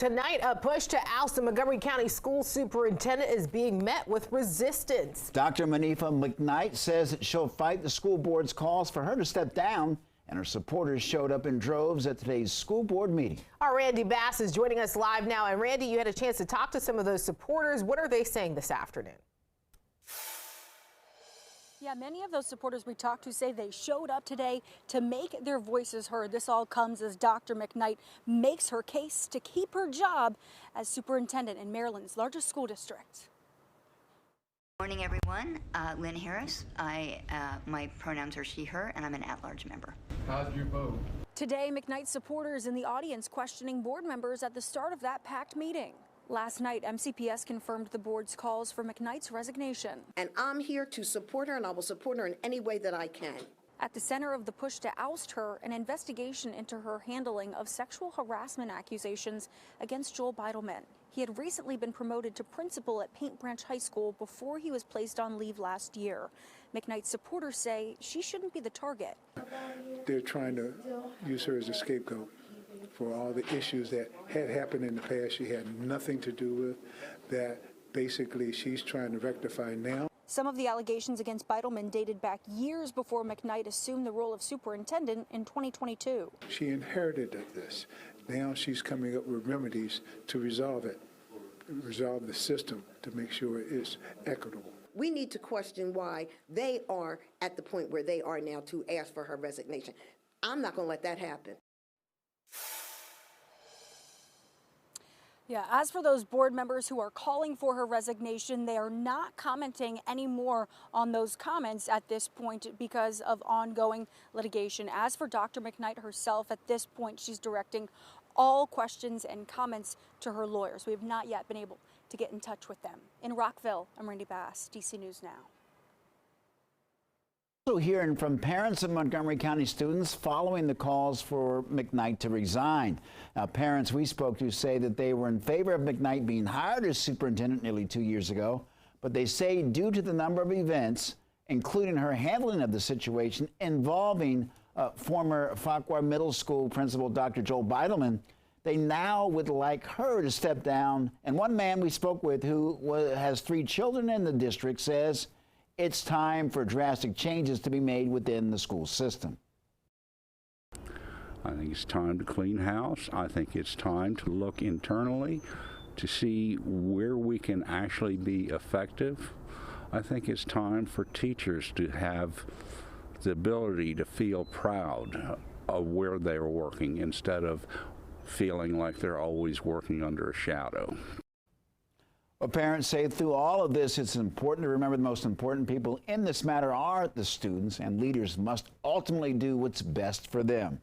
Tonight, a push to oust the Montgomery County School Superintendent is being met with resistance. Dr. Monifa McKnight says she'll fight the school board's calls for her to step down, and her supporters showed up in droves at today's school board meeting. Our Randy Bass is joining us live now. And Randy, you had a chance to talk to some of those supporters. What are they saying this afternoon? Yeah, many of those supporters we talked to say they showed up today to make their voices heard. This all comes as Dr. McKnight makes her case to keep her job as superintendent in Maryland's largest school district. Morning, everyone. Lynn Harris. My pronouns are she, her, and I'm an at-large member. How'd you vote? Today, McKnight supporters in the audience questioning board members at the start of that packed meeting. Last night, MCPS confirmed the board's calls for McKnight's resignation. And I'm here to support her, and I will support her in any way that I can. At the center of the push to oust her, an investigation into her handling of sexual harassment accusations against Joel Beidelman. He had recently been promoted to principal at Paint Branch High School before he was placed on leave last year. McKnight supporters say she shouldn't be the target. They're trying to use her as a scapegoat for all the issues that had happened in the past she had nothing to do with, that basically she's trying to rectify now. Some of the allegations against Beidelman dated back years before McKnight assumed the role of superintendent in 2022. She inherited this. Now she's coming up with remedies to resolve it, resolve the system to make sure it's equitable. We need to question why they are at the point where they are now to ask for her resignation. I'm not going to let that happen. Yeah, as for those board members who are calling for her resignation, they are not commenting anymore on those comments at this point because of ongoing litigation. As for Dr. McKnight herself, at this point, she's directing all questions and comments to her lawyers. We have not yet been able to get in touch with them. In Rockville, I'm Randy Bass, DC News Now. Also hearing from parents of Montgomery County students following the calls for McKnight to resign. Now, parents we spoke to say that they were in favor of McKnight being hired as superintendent nearly 2 years ago, but they say due to the number of events, including her handling of the situation involving former Farquhar Middle School principal Dr. Joel Beidelman, they now would like her to step down. And one man we spoke with who has 3 children in the district says it's time for drastic changes to be made within the school system. I think it's time to clean house. I think it's time to look internally to see where we can actually be effective. I think it's time for teachers to have the ability to feel proud of where they're working instead of feeling like they're always working under a shadow. Well, parents say through all of this, it's important to remember the most important people in this matter are the students, and leaders must ultimately do what's best for them.